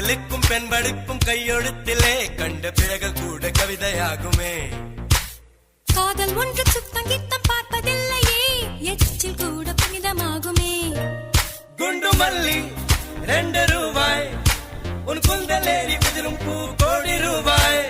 ஆண்களுக்கும் பெண்களுக்கும் கையெழுத்திலே கண்ட பிறகு கூட கவிதையாகுமே. காதல் ஒன்று சுத்தங்கித்தம் பார்ப்பதில்லையே, எச்சில் கூட புனிதமாகுமே. குண்டு மல்லி 2 ரூபாய், உன் குந்தலேறி குதிரும் பூ கோடி ரூபாய்.